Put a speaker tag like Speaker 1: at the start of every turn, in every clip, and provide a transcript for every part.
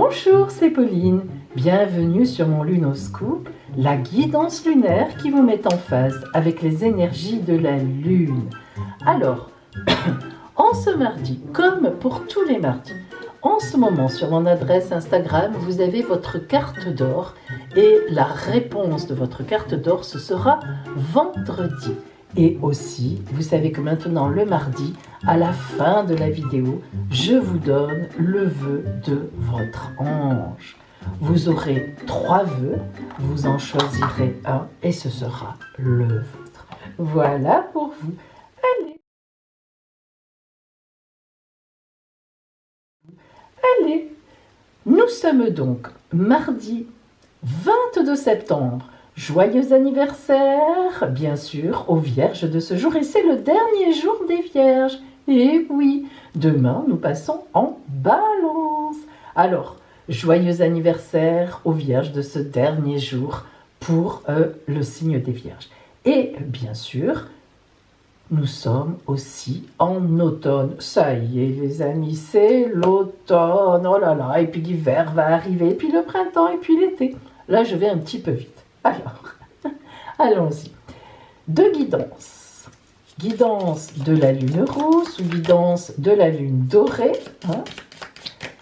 Speaker 1: Bonjour, c'est Pauline. Bienvenue sur mon Lunoscope, la guidance lunaire qui vous met en phase avec les énergies de la Lune. Alors, en ce mardi, comme pour tous les mardis, en ce moment sur mon adresse Instagram, vous avez votre carte d'or et la réponse de votre carte d'or, ce sera vendredi. Et aussi, vous savez que maintenant, le mardi, à la fin de la vidéo, je vous donne le vœu de votre ange. Vous aurez 3 vœux, vous en choisirez un et ce sera le vôtre. Voilà pour vous. Allez, nous sommes donc mardi 22 septembre. Joyeux anniversaire, bien sûr, aux Vierges de ce jour. Et c'est le dernier jour des Vierges. Et oui, demain, nous passons en Balance. Alors, joyeux anniversaire aux Vierges de ce dernier jour pour le signe des Vierges. Et bien sûr, nous sommes aussi en automne. Ça y est, les amis, c'est l'automne. Oh là là, et puis l'hiver va arriver, et puis le printemps, et puis l'été. Là, je vais un petit peu vite. Alors, allons-y. 2 guidances. Guidance de la lune rousse ou guidance de la lune dorée. Hein.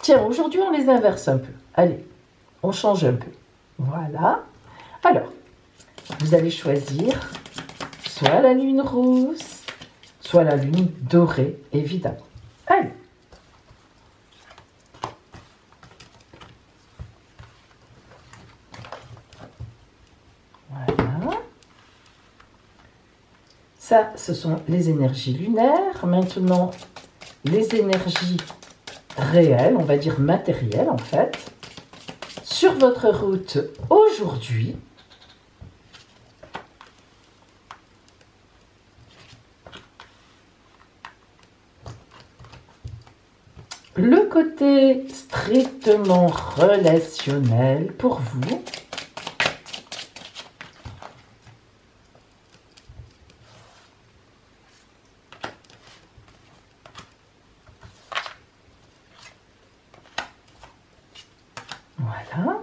Speaker 1: Tiens, aujourd'hui, on les inverse un peu. Allez, on change un peu. Voilà. Alors, vous allez choisir soit la lune rousse, soit la lune dorée, évidemment. Allez. Voilà. Ça, ce sont les énergies lunaires. Maintenant, les énergies réelles, on va dire matérielles en fait. Sur votre route aujourd'hui, le côté strictement relationnel pour vous. Voilà.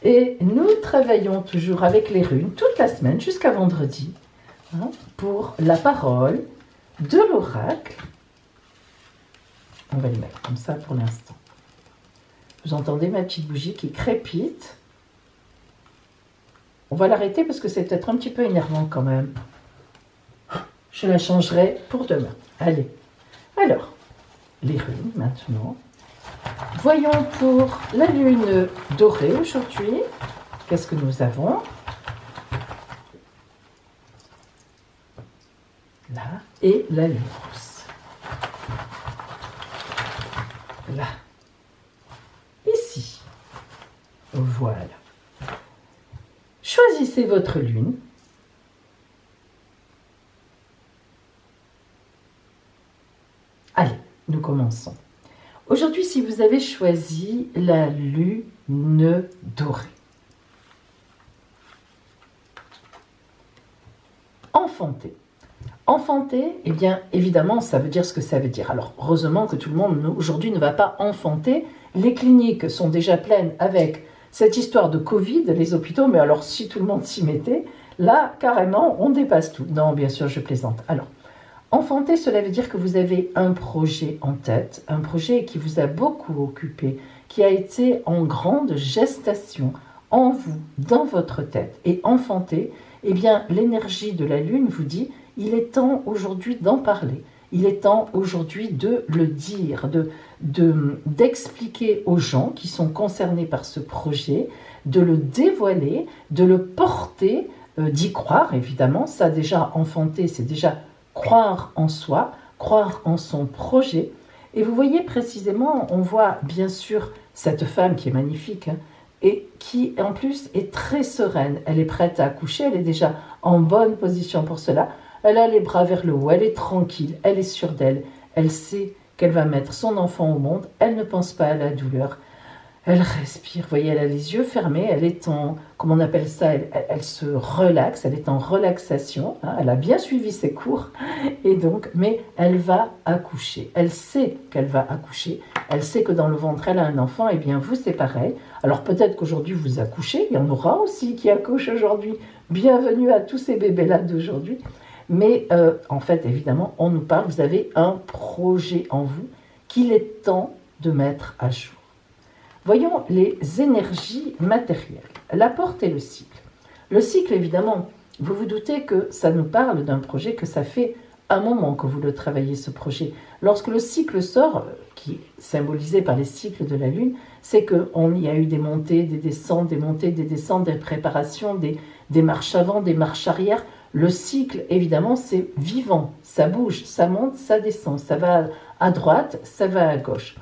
Speaker 1: Et nous travaillons toujours avec les runes toute la semaine jusqu'à vendredi hein, pour la parole de l'oracle. On va les mettre comme ça pour l'instant. Vous entendez ma petite bougie qui crépite. On va l'arrêter parce que c'est peut-être un petit peu énervant quand même. Je la changerai pour demain. Allez. Alors, les runes maintenant. Voyons pour la lune dorée aujourd'hui. Qu'est-ce que nous avons? Là. Et la lune rousse. Là. Ici. Voilà. Choisissez votre lune. Allez, nous commençons. Aujourd'hui, si vous avez choisi la lune dorée, enfanter. Enfanter, eh bien, évidemment, ça veut dire ce que ça veut dire. Alors, heureusement que tout le monde aujourd'hui ne va pas enfanter. Les cliniques sont déjà pleines avec cette histoire de Covid, les hôpitaux, mais alors si tout le monde s'y mettait, là, carrément, on dépasse tout. Non, bien sûr, je plaisante. Alors, enfanter, cela veut dire que vous avez un projet en tête, un projet qui vous a beaucoup occupé, qui a été en grande gestation en vous, dans votre tête. Et enfanter, eh bien, l'énergie de la Lune vous dit, il est temps aujourd'hui d'en parler. Il est temps aujourd'hui de le dire, d'expliquer aux gens qui sont concernés par ce projet, de le dévoiler, de le porter, d'y croire, évidemment. Ça, déjà, enfanter, c'est déjà croire en soi, croire en son projet. Et vous voyez précisément, on voit bien sûr cette femme qui est magnifique hein, et qui en plus est très sereine. Elle est prête à accoucher, elle est déjà en bonne position pour cela. Elle a les bras vers le haut, elle est tranquille, elle est sûre d'elle. Elle sait qu'elle va mettre son enfant au monde, elle ne pense pas à la douleur. Elle respire, vous voyez, elle a les yeux fermés, elle est en, comment on appelle ça, elle se relaxe, elle est en relaxation, hein, elle a bien suivi ses cours, et donc, mais elle va accoucher. Elle sait qu'elle va accoucher, elle sait que dans le ventre, elle a un enfant, et bien vous, c'est pareil. Alors peut-être qu'aujourd'hui, vous accouchez, il y en aura aussi qui accouchent aujourd'hui. Bienvenue à tous ces bébés-là d'aujourd'hui. Mais en fait, évidemment, on nous parle, vous avez un projet en vous qu'il est temps de mettre à jour. Voyons les énergies matérielles. La porte et le cycle. Le cycle, évidemment, vous vous doutez que ça nous parle d'un projet, que ça fait un moment que vous le travaillez, ce projet. Lorsque le cycle sort, qui est symbolisé par les cycles de la Lune, c'est qu'il y a eu des montées, des descentes, des montées, des descentes, des préparations, des marches avant, des marches arrière. Le cycle, évidemment, c'est vivant, ça bouge, ça monte, ça descend, ça va à droite, ça va à gauche.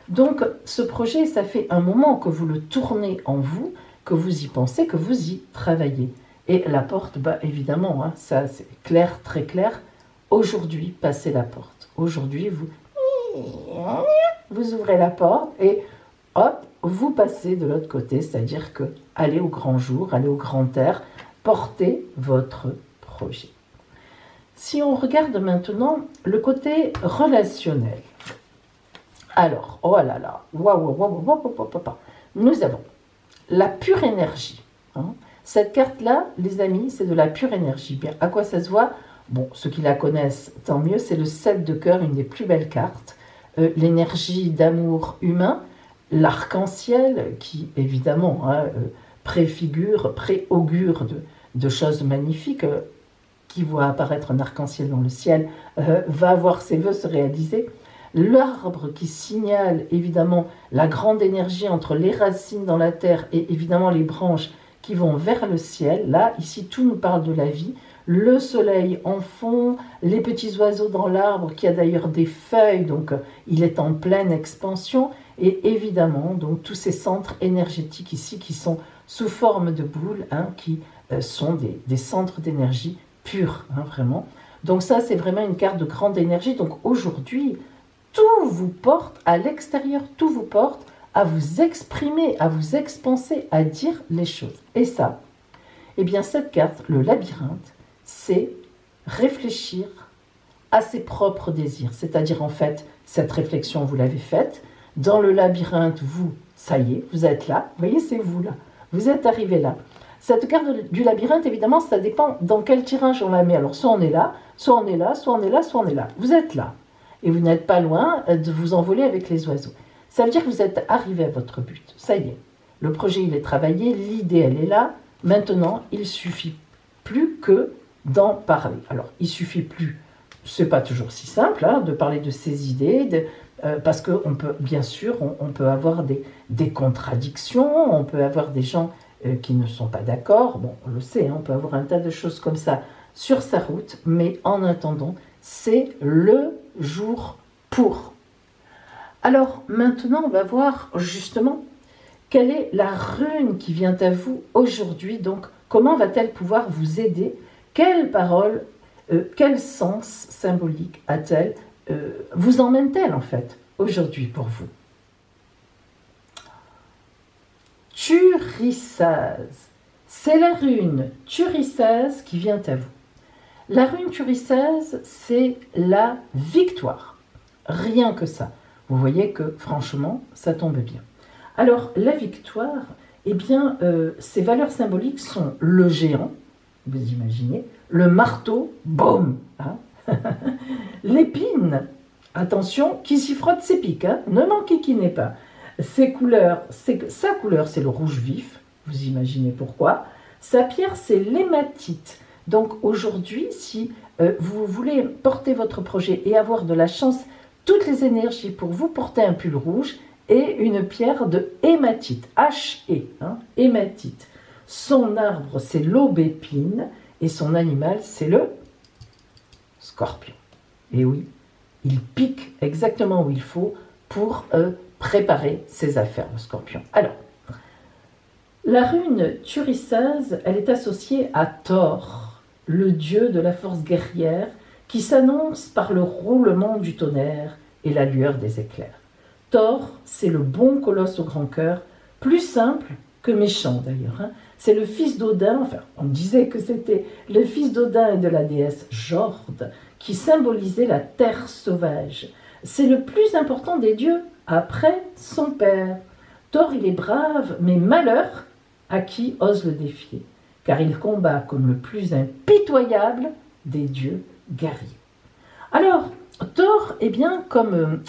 Speaker 1: Donc, ce projet, ça fait un moment que vous le tournez en vous, que vous y pensez, que vous y travaillez. Et la porte, bah, évidemment, hein, ça c'est clair, très clair. Aujourd'hui, passez la porte. Aujourd'hui, vous ouvrez la porte et hop, vous passez de l'autre côté, c'est-à-dire que allez au grand jour, allez au grand air, portez votre projet. Si on regarde maintenant le côté relationnel, alors, oh là là, nous avons la pure énergie. Hein. Cette carte-là, les amis, c'est de la pure énergie. Bien, à quoi ça se voit? Bon, ceux qui la connaissent, tant mieux, c'est le 7 de cœur, une des plus belles cartes. L'énergie d'amour humain, l'arc-en-ciel, qui évidemment hein, préfigure, préaugure de choses magnifiques. Qui voit apparaître un arc-en-ciel dans le ciel, va voir ses vœux se réaliser. L'arbre qui signale évidemment la grande énergie entre les racines dans la terre et évidemment les branches qui vont vers le ciel. Là, ici, tout nous parle de la vie. Le soleil en fond, les petits oiseaux dans l'arbre qui a d'ailleurs des feuilles, donc il est en pleine expansion. Et évidemment, donc tous ces centres énergétiques ici qui sont sous forme de boules, hein, qui sont des centres d'énergie pure, hein, vraiment. Donc ça, c'est vraiment une carte de grande énergie. Donc aujourd'hui, tout vous porte à l'extérieur, tout vous porte à vous exprimer, à vous expanser, à dire les choses. Et ça, eh bien cette carte, le labyrinthe, c'est réfléchir à ses propres désirs. C'est-à-dire en fait, cette réflexion, vous l'avez faite. Dans le labyrinthe, vous, ça y est, vous êtes là. Vous voyez, c'est vous là. Vous êtes arrivé là. Cette carte du labyrinthe, évidemment, ça dépend dans quel tirage on la met. Alors, soit on est là, soit on est là, soit on est là, soit on est là. Vous êtes là. Et vous n'êtes pas loin de vous envoler avec les oiseaux. Ça veut dire que vous êtes arrivé à votre but. Ça y est. Le projet, il est travaillé. L'idée, elle est là. Maintenant, il suffit plus que d'en parler. Alors, il suffit plus. C'est pas toujours si simple hein, de parler de ces idées, parce qu'on peut, bien sûr, on peut avoir des contradictions, on peut avoir des gens qui ne sont pas d'accord. Bon, on le sait, hein, on peut avoir un tas de choses comme ça sur sa route, mais en attendant, c'est le jour pour. Alors, maintenant, on va voir justement quelle est la rune qui vient à vous aujourd'hui. Donc, comment va-t-elle pouvoir vous aider? Quelle parole, quel sens symbolique a-t-elle? Vous emmène-t-elle en fait aujourd'hui pour vous? Turissase. C'est la rune Turissase qui vient à vous. La rune Turissase, c'est la victoire. Rien que ça. Vous voyez que franchement, ça tombe bien. Alors, la victoire, eh bien, ses valeurs symboliques sont le géant, vous imaginez, le marteau, boum, hein. L'épine, attention, qui s'y frotte ses pics, hein, ne m'enquiquinez pas. Sa couleur, c'est le rouge vif, vous imaginez pourquoi. Sa pierre, c'est l'hématite. Donc aujourd'hui, si vous voulez porter votre projet et avoir de la chance, toutes les énergies pour vous porter un pull rouge et une pierre de hématite, H-E, hein, hématite. Son arbre, c'est l'aubépine et son animal, c'est le scorpion. Et oui, il pique exactement où il faut pour préparer ses affaires, le scorpion. Alors, la rune Turissase, elle est associée à Thor, le dieu de la force guerrière, qui s'annonce par le roulement du tonnerre et la lueur des éclairs. Thor, c'est le bon colosse au grand cœur, plus simple que méchant d'ailleurs. Hein. C'est le fils d'Odin, enfin on disait que c'était le fils d'Odin et de la déesse Jorde, qui symbolisait la terre sauvage. C'est le plus important des dieux, après son père. Thor, il est brave, mais malheur à qui ose le défier, car il combat comme le plus impitoyable des dieux guerriers. Alors, Thor, eh bien, comme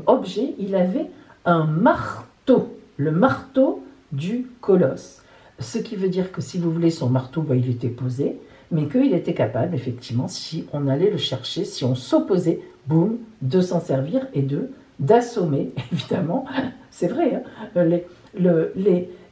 Speaker 1: objet, il avait un marteau, le marteau du colosse. Ce qui veut dire que si vous voulez son marteau, il était posé, mais qu'il était capable, effectivement, si on allait le chercher, si on s'opposait, boum, de s'en servir et d'assommer, évidemment, c'est vrai, hein,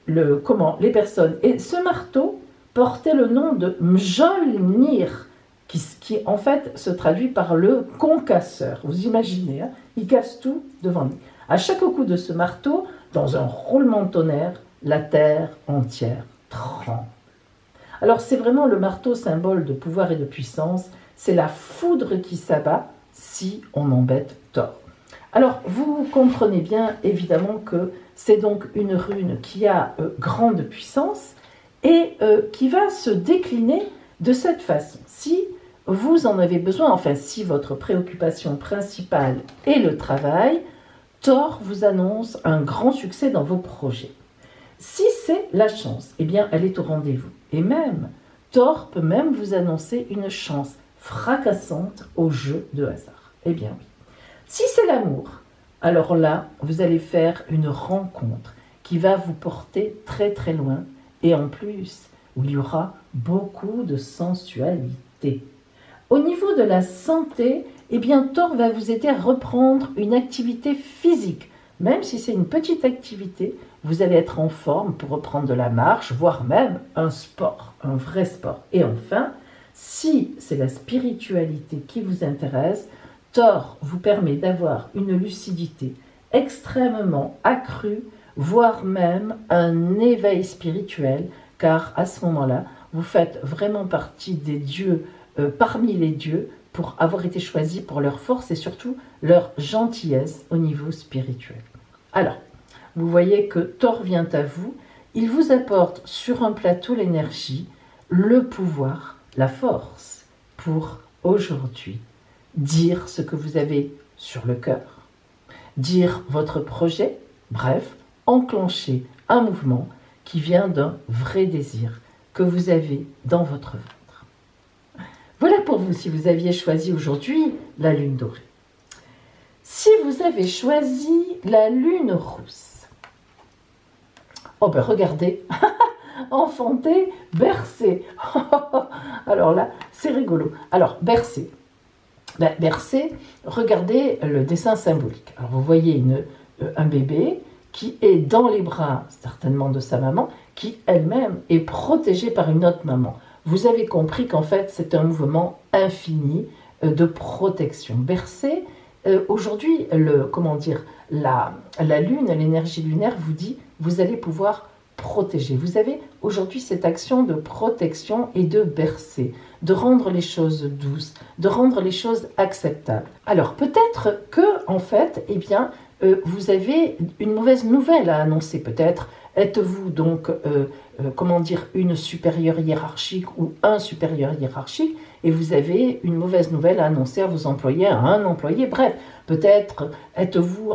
Speaker 1: les personnes. Et ce marteau portait le nom de Mjolnir, qui en fait se traduit par le concasseur. Vous imaginez, hein, il casse tout devant lui. À chaque coup de ce marteau, dans un roulement de tonnerre, la terre entière tremble. Alors c'est vraiment le marteau symbole de pouvoir et de puissance, c'est la foudre qui s'abat si on embête Thor. Alors vous comprenez bien évidemment que c'est donc une rune qui a grande puissance et qui va se décliner de cette façon. Si vous en avez besoin, enfin si votre préoccupation principale est le travail, Thor vous annonce un grand succès dans vos projets. Si c'est la chance, eh bien elle est au rendez-vous. Et même, Thor peut même vous annoncer une chance fracassante au jeu de hasard. Eh bien oui. Si c'est l'amour, alors là, vous allez faire une rencontre qui va vous porter très très loin et en plus, où il y aura beaucoup de sensualité. Au niveau de la santé, eh bien Thor va vous aider à reprendre une activité physique. Même si c'est une petite activité, vous allez être en forme pour reprendre de la marche, voire même un sport, un vrai sport. Et enfin, si c'est la spiritualité qui vous intéresse, Thor vous permet d'avoir une lucidité extrêmement accrue, voire même un éveil spirituel, car à ce moment-là, vous faites vraiment partie des dieux, parmi les dieux, pour avoir été choisis pour leur force et surtout leur gentillesse au niveau spirituel. Alors, vous voyez que Thor vient à vous, il vous apporte sur un plateau l'énergie, le pouvoir, la force pour aujourd'hui dire ce que vous avez sur le cœur, dire votre projet, bref, enclencher un mouvement qui vient d'un vrai désir que vous avez dans votre ventre. Voilà pour vous si vous aviez choisi aujourd'hui la lune dorée. Si vous avez choisi la lune rousse, oh ben regardez, enfanté, bercé. Alors là, c'est rigolo. Alors, bercé. Bercé, regardez le dessin symbolique. Alors vous voyez un bébé qui est dans les bras, certainement de sa maman, qui elle-même est protégée par une autre maman. Vous avez compris qu'en fait, c'est un mouvement infini de protection. Bercé, aujourd'hui, la lune, l'énergie lunaire vous dit, vous allez pouvoir protéger. Vous avez aujourd'hui cette action de protection et de bercer, de rendre les choses douces, de rendre les choses acceptables. Alors peut-être que, en fait, eh bien, vous avez une mauvaise nouvelle à annoncer. Peut-être êtes-vous donc, une supérieure hiérarchique ou un supérieur hiérarchique et vous avez une mauvaise nouvelle à annoncer à vos employés, à un employé. Bref, peut-être êtes-vous,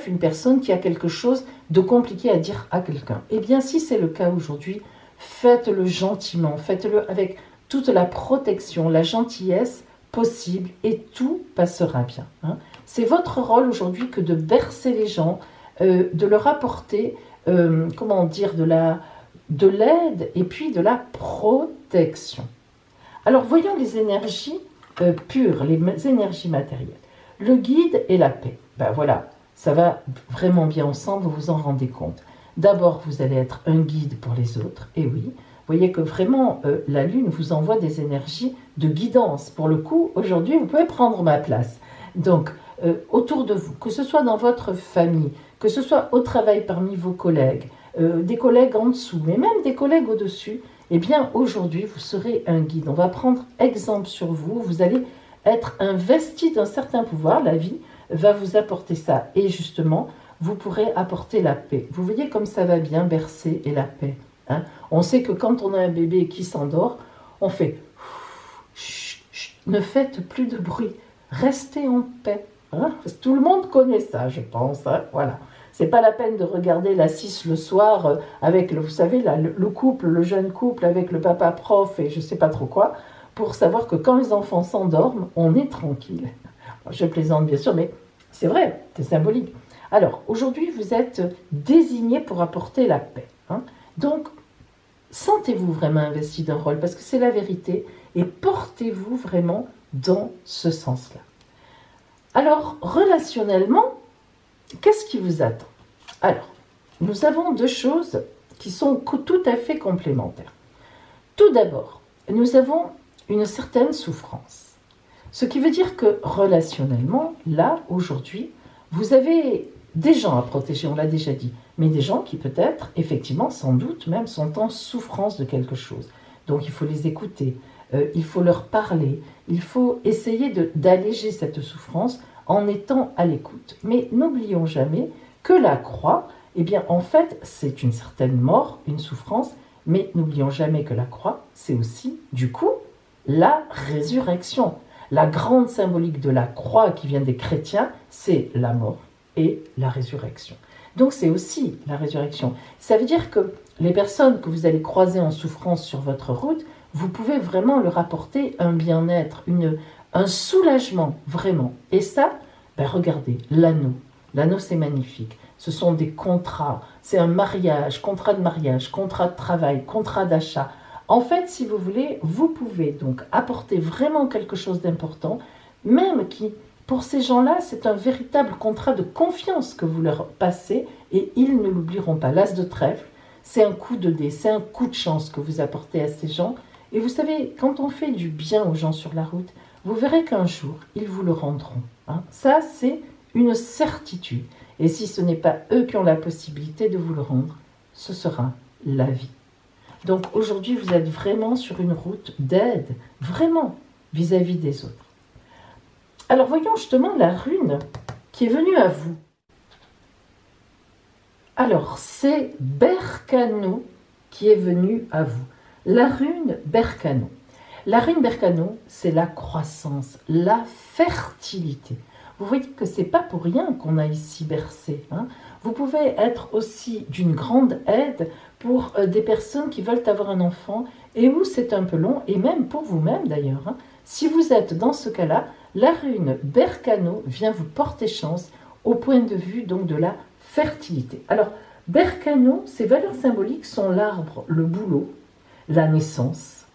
Speaker 1: une personne qui a quelque chose de compliqué à dire à quelqu'un. Eh bien, si c'est le cas aujourd'hui, faites-le gentiment, faites-le avec toute la protection, la gentillesse possible et tout passera bien. Hein. C'est votre rôle aujourd'hui que de bercer les gens, de leur apporter, de l'aide et puis de la protection. Alors, voyons les énergies pures, les énergies matérielles. Le guide et la paix. Ben voilà, ça va vraiment bien ensemble, vous vous en rendez compte. D'abord, vous allez être un guide pour les autres, et oui, vous voyez que vraiment, la Lune vous envoie des énergies de guidance. Pour le coup, aujourd'hui, vous pouvez prendre ma place. Donc, autour de vous, que ce soit dans votre famille, que ce soit au travail parmi vos collègues, des collègues en dessous, mais même des collègues au-dessus, eh bien, aujourd'hui, vous serez un guide. On va prendre exemple sur vous. Vous allez être investi d'un certain pouvoir. La vie va vous apporter ça. Et justement, vous pourrez apporter la paix. Vous voyez comme ça va bien bercer et la paix. Hein. On sait que quand on a un bébé qui s'endort, on fait chut, chut, ne faites plus de bruit, restez en paix. Hein. Tout le monde connaît ça, je pense. Hein. Voilà. C'est pas la peine de regarder la 6 le soir avec, vous savez, le couple, le jeune couple avec le papa prof et je sais pas trop quoi, pour savoir que quand les enfants s'endorment, on est tranquille. Je plaisante bien sûr, mais c'est vrai, c'est symbolique. Alors, aujourd'hui, vous êtes désigné pour apporter la paix. Hein. Donc, sentez-vous vraiment investi d'un rôle, parce que c'est la vérité, et portez-vous vraiment dans ce sens-là. Alors, relationnellement, qu'est-ce qui vous attend? Alors, nous avons deux choses qui sont tout à fait complémentaires. Tout d'abord, nous avons une certaine souffrance. Ce qui veut dire que relationnellement, là, aujourd'hui, vous avez des gens à protéger, on l'a déjà dit, mais des gens qui peut-être, effectivement, sans doute même, sont en souffrance de quelque chose. Donc il faut les écouter, il faut leur parler, il faut essayer d'alléger cette souffrance en étant à l'écoute. Mais n'oublions jamais que la croix, eh bien, en fait, c'est une certaine mort, une souffrance, mais n'oublions jamais que la croix, c'est aussi, du coup, la résurrection. La grande symbolique de la croix qui vient des chrétiens, c'est la mort et la résurrection. Donc c'est aussi la résurrection. Ça veut dire que les personnes que vous allez croiser en souffrance sur votre route, vous pouvez vraiment leur apporter un bien-être, un soulagement, vraiment. Et ça, ben regardez, l'anneau. L'anneau, c'est magnifique. Ce sont des contrats. C'est un mariage, contrat de travail, contrat d'achat. En fait, si vous voulez, vous pouvez donc apporter vraiment quelque chose d'important, même qui, pour ces gens-là, c'est un véritable contrat de confiance que vous leur passez et ils ne l'oublieront pas. L'as de trèfle, c'est un coup de dé, c'est un coup de chance que vous apportez à ces gens. Et vous savez, quand on fait du bien aux gens sur la route, vous verrez qu'un jour, ils vous le rendront. Hein. Ça, c'est une certitude. Et si ce n'est pas eux qui ont la possibilité de vous le rendre, ce sera la vie. Donc aujourd'hui, vous êtes vraiment sur une route d'aide, vraiment, vis-à-vis des autres. Alors voyons justement la rune qui est venue à vous. Alors c'est Berkano qui est venue à vous. La rune Berkano. La rune Berkano, c'est la croissance, la fertilité. Vous voyez que ce n'est pas pour rien qu'on a ici bercé. Hein. Vous pouvez être aussi d'une grande aide pour des personnes qui veulent avoir un enfant et où c'est un peu long, et même pour vous-même d'ailleurs. Hein. Si vous êtes dans ce cas-là, la rune Berkano vient vous porter chance au point de vue donc de la fertilité. Alors, Berkano, ses valeurs symboliques sont l'arbre, le bouleau, la naissance.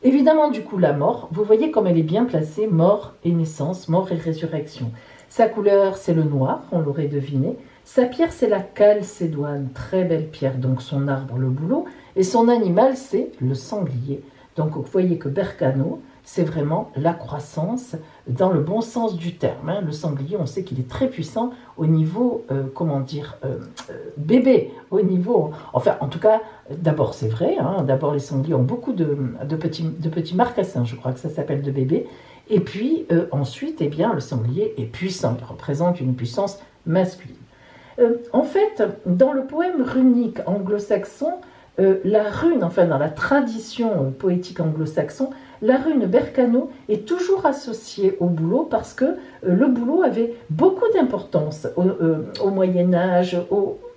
Speaker 1: Évidemment, du coup, la mort, vous voyez comme elle est bien placée, mort et naissance, mort et résurrection. Sa couleur, c'est le noir, on l'aurait deviné. Sa pierre, c'est la chalcédoine, très belle pierre, donc son arbre, le bouleau. Et son animal, c'est le sanglier. Donc, vous voyez que Berkano, c'est vraiment la croissance dans le bon sens du terme. Hein. Le sanglier, on sait qu'il est très puissant au niveau, bébé, au niveau... Enfin, en tout cas, d'abord, c'est vrai. Hein, d'abord, les sangliers ont beaucoup de petits marcassins, je crois que ça s'appelle de bébés. Et puis, ensuite, eh bien, le sanglier est puissant. Il représente une puissance masculine. En fait, dans le poème runique anglo-saxon, la rune, enfin dans la tradition poétique anglo-saxon, la rune Berkano est toujours associée au bouleau parce que le bouleau avait beaucoup d'importance au Moyen-Âge,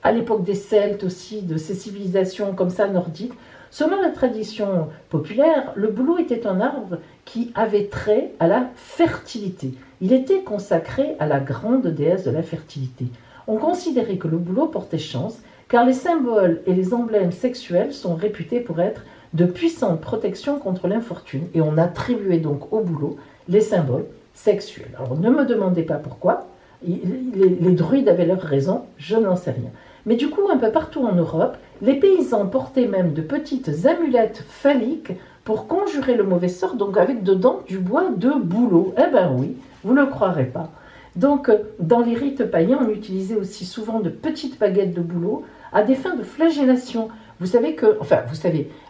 Speaker 1: à l'époque des Celtes aussi, de ces civilisations comme ça nordiques. Selon la tradition populaire, le bouleau était un arbre qui avait trait à la fertilité. Il était consacré à la grande déesse de la fertilité. On considérait que le bouleau portait chance car les symboles et les emblèmes sexuels sont réputés pour être de puissantes protections contre l'infortune et on attribuait donc au bouleau les symboles sexuels. Alors ne me demandez pas pourquoi, les druides avaient leur raison, je n'en sais rien. Mais du coup, un peu partout en Europe, les paysans portaient même de petites amulettes phalliques pour conjurer le mauvais sort, donc avec dedans du bois de bouleau. Eh ben oui, vous ne le croirez pas. Donc, dans les rites païens, on utilisait aussi souvent de petites baguettes de bouleau à des fins de flagellation. Vous savez,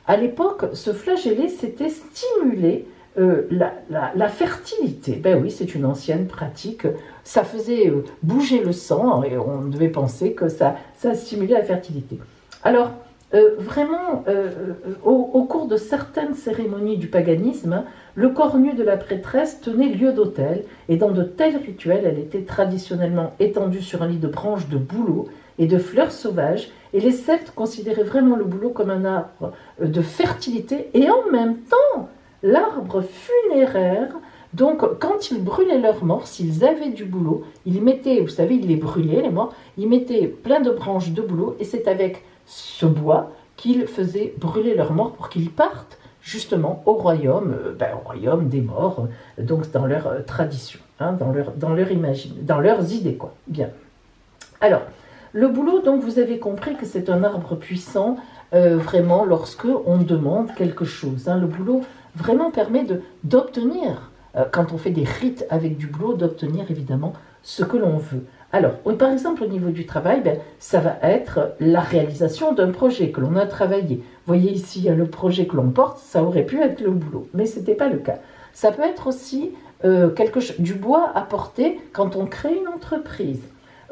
Speaker 1: à l'époque, se flageller, c'était stimuler la fertilité. Ben oui, c'est une ancienne pratique. Ça faisait bouger le sang et on devait penser que ça stimulait la fertilité. Alors, vraiment, au cours de certaines cérémonies du paganisme, hein, le corps nu de la prêtresse tenait lieu d'autel et dans de tels rituels, elle était traditionnellement étendue sur un lit de branches de bouleau et de fleurs sauvages, et les Celtes considéraient vraiment le bouleau comme un arbre de fertilité et en même temps l'arbre funéraire. Donc quand ils brûlaient leurs morts, s'ils avaient du bouleau, ils mettaient, vous savez, ils les brûlaient les morts, ils mettaient plein de branches de bouleau et c'est avec ce bois qu'ils faisaient brûler leurs morts pour qu'ils partent justement au royaume des morts, donc dans leur tradition, hein, dans leurs idées, quoi. Bien. Alors, le bouleau, donc, vous avez compris que c'est un arbre puissant, vraiment, lorsque on demande quelque chose. Hein. Le bouleau, vraiment, permet d'obtenir, quand on fait des rites avec du bouleau, d'obtenir, évidemment, ce que l'on veut. Alors, par exemple, au niveau du travail, ça va être la réalisation d'un projet que l'on a travaillé. Vous voyez ici, le projet que l'on porte, ça aurait pu être le bouleau, mais ce n'était pas le cas. Ça peut être aussi du bois à porter quand on crée une entreprise.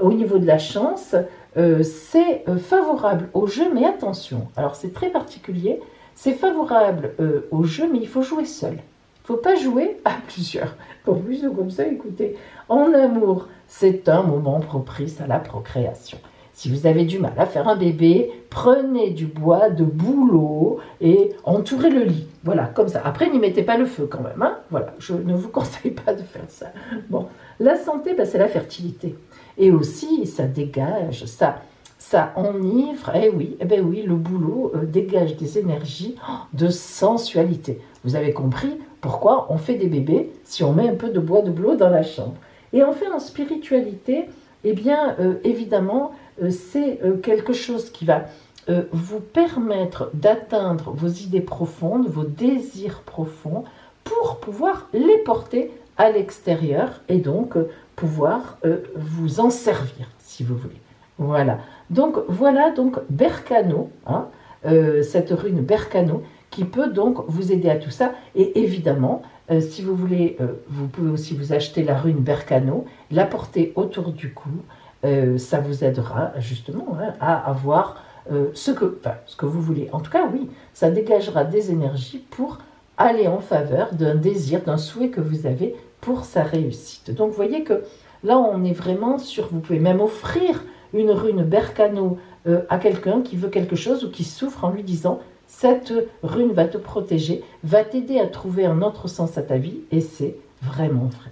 Speaker 1: Au niveau de la chance, c'est favorable au jeu, mais attention, alors c'est très particulier, c'est favorable au jeu, mais il faut jouer seul. Il ne faut pas jouer à plusieurs. Pour plus de comme ça, écoutez, en amour, c'est un moment propice à la procréation. Si vous avez du mal à faire un bébé, prenez du bois de bouleau et entourez le lit. Voilà, comme ça. Après, n'y mettez pas le feu quand même. Hein, voilà, je ne vous conseille pas de faire ça. Bon, la santé, c'est la fertilité. Et aussi, ça dégage, ça enivre. Eh oui, le bouleau dégage des énergies de sensualité. Vous avez compris pourquoi on fait des bébés si on met un peu de bois de bouleau dans la chambre. Et enfin, en spiritualité, eh bien, évidemment, c'est quelque chose qui va vous permettre d'atteindre vos idées profondes, vos désirs profonds, pour pouvoir les porter à l'extérieur et donc pouvoir vous en servir, si vous voulez. Voilà donc Berkano, hein, cette rune Berkano, qui peut donc vous aider à tout ça. Et évidemment, si vous voulez, vous pouvez aussi vous acheter la rune Berkano, la porter autour du cou. Ça vous aidera justement à avoir ce que vous voulez. En tout cas, oui, ça dégagera des énergies pour aller en faveur d'un désir, d'un souhait que vous avez pour sa réussite. Donc, vous voyez que là, on est vraiment sur... Vous pouvez même offrir une rune Berkano à quelqu'un qui veut quelque chose ou qui souffre en lui disant « Cette rune va te protéger, va t'aider à trouver un autre sens à ta vie. » Et c'est vraiment vrai.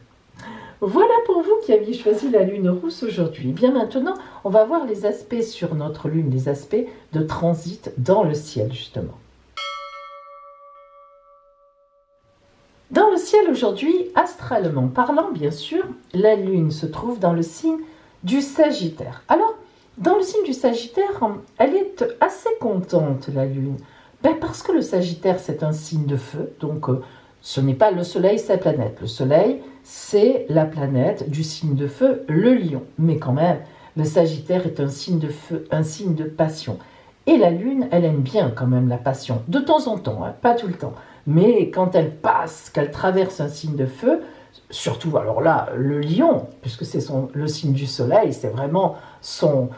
Speaker 1: Voilà pour vous qui aviez choisi la lune rousse aujourd'hui. Bien maintenant, on va voir les aspects sur notre lune, les aspects de transit dans le ciel justement. Dans le ciel aujourd'hui, astralement parlant bien sûr, la lune se trouve dans le signe du Sagittaire. Alors, dans le signe du Sagittaire, elle est assez contente la lune. Parce que le Sagittaire c'est un signe de feu, donc ce n'est pas le soleil, c'est la planète. Le soleil, c'est la planète du signe de feu, le lion. Mais quand même, le Sagittaire est un signe de feu, un signe de passion. Et la lune, elle aime bien quand même la passion, de temps en temps, hein, pas tout le temps. Mais quand elle passe, qu'elle traverse un signe de feu, surtout, alors là, le lion, puisque c'est le signe du soleil, c'est vraiment son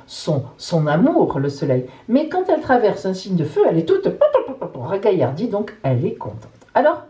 Speaker 1: amour, le soleil. Mais quand elle traverse un signe de feu, elle est toute ragaillardie, donc elle est contente. Alors,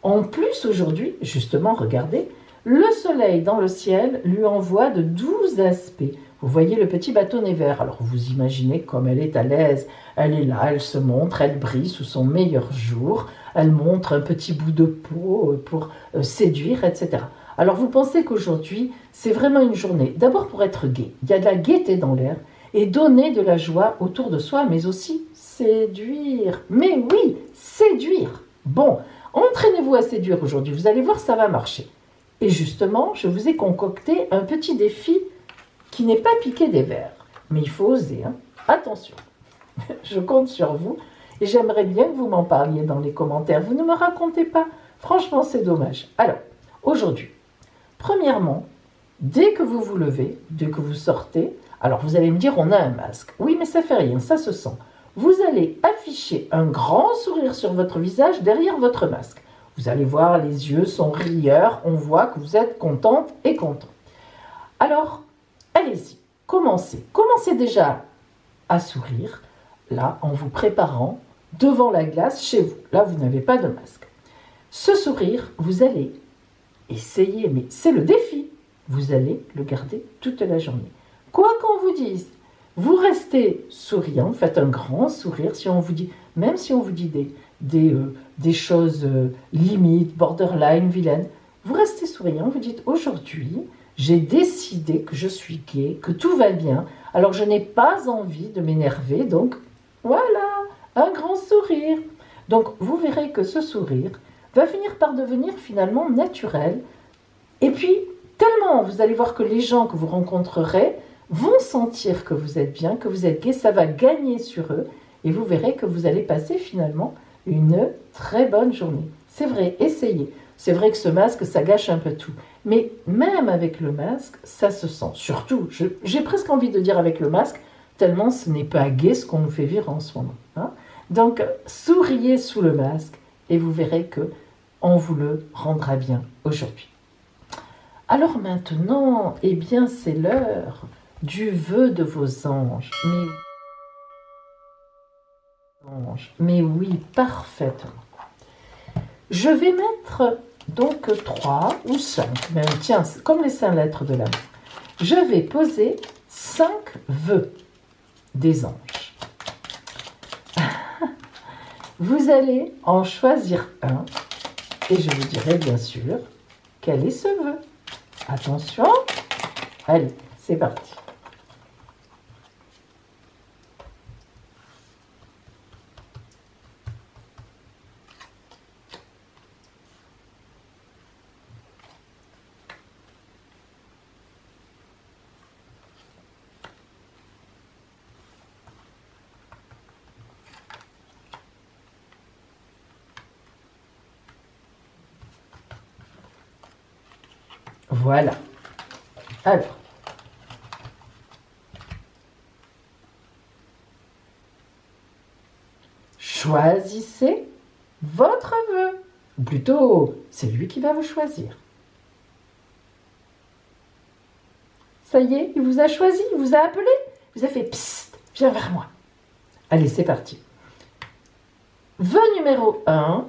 Speaker 1: en plus, aujourd'hui, justement, regardez, le soleil dans le ciel lui envoie de 12 aspects. Vous voyez le petit bâtonnet vert. Alors, vous imaginez comme elle est à l'aise. Elle est là, elle se montre, elle brille sous son meilleur jour. Elle montre un petit bout de peau pour séduire, etc. Alors, vous pensez qu'aujourd'hui, c'est vraiment une journée, d'abord pour être gai. Il y a de la gaieté dans l'air et donner de la joie autour de soi, mais aussi séduire. Mais oui, séduire. Bon, entraînez-vous à séduire aujourd'hui, vous allez voir, ça va marcher. Et justement, je vous ai concocté un petit défi qui n'est pas piqué des vers. Mais il faut oser, hein. Attention, je compte sur vous et j'aimerais bien que vous m'en parliez dans les commentaires. Vous ne me racontez pas, franchement c'est dommage. Alors, aujourd'hui, premièrement, dès que vous vous levez, dès que vous sortez, alors vous allez me dire on a un masque. Oui, mais ça fait rien, ça se sent. Vous allez afficher un grand sourire sur votre visage derrière votre masque. Vous allez voir, les yeux sont rieurs, on voit que vous êtes contente et content. Alors, allez-y, commencez. Commencez déjà à sourire, là, en vous préparant devant la glace chez vous. Là, vous n'avez pas de masque. Ce sourire, vous allez essayer, mais c'est le défi. Vous allez le garder toute la journée. Quoi qu'on vous dise, vous restez souriant, faites un grand sourire. Si on vous dit, même si on vous dit des choses limites, borderline, vilaines, vous restez souriant, vous dites aujourd'hui, j'ai décidé que je suis gai, que tout va bien, alors je n'ai pas envie de m'énerver, donc voilà, un grand sourire. Donc vous verrez que ce sourire va finir par devenir finalement naturel. Et puis, tellement vous allez voir que les gens que vous rencontrerez vont sentir que vous êtes bien, que vous êtes gai, ça va gagner sur eux, et vous verrez que vous allez passer finalement une très bonne journée. C'est vrai, essayez. C'est vrai que ce masque, ça gâche un peu tout. Mais même avec le masque, ça se sent. Surtout, j'ai presque envie de dire avec le masque, tellement ce n'est pas gai ce qu'on nous fait vivre en ce moment. Hein. Donc, souriez sous le masque et vous verrez que on vous le rendra bien aujourd'hui. Alors maintenant, eh bien, c'est l'heure du vœu de vos anges. Mais oui, parfaitement. Je vais mettre donc 3 ou 5, même tiens, comme les 5 lettres de l'amour. Je vais poser 5 vœux des anges. Vous allez en choisir un et je vous dirai bien sûr quel est ce vœu. Attention, allez, c'est parti. Voilà. Alors, choisissez votre vœu. Ou plutôt, c'est lui qui va vous choisir. Ça y est, il vous a choisi, il vous a appelé, il vous a fait « Psst, viens vers moi ». Allez, c'est parti. Vœu numéro 1,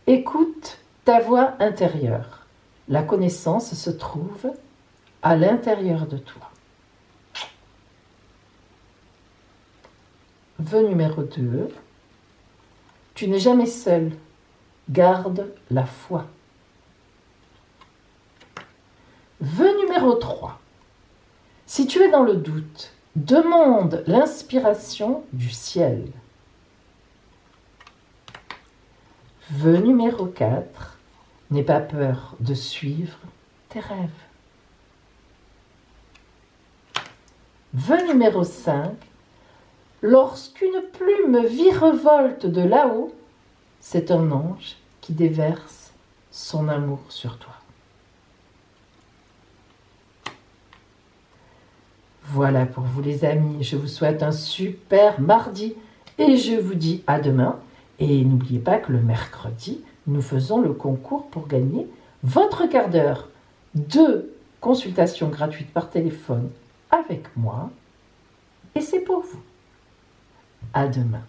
Speaker 1: écoute ta voix intérieure. La connaissance se trouve à l'intérieur de toi. Vœu numéro 2, tu n'es jamais seul, garde la foi. Vœu numéro 3, si tu es dans le doute, demande l'inspiration du ciel. Vœu numéro 4, n'aie pas peur de suivre tes rêves. Vœu numéro 5, lorsqu'une plume virevolte de là-haut, c'est un ange qui déverse son amour sur toi. Voilà pour vous les amis, je vous souhaite un super mardi et je vous dis à demain. Et n'oubliez pas que le mercredi, nous faisons le concours pour gagner votre quart d'heure de consultation gratuite par téléphone avec moi. Et c'est pour vous. À demain.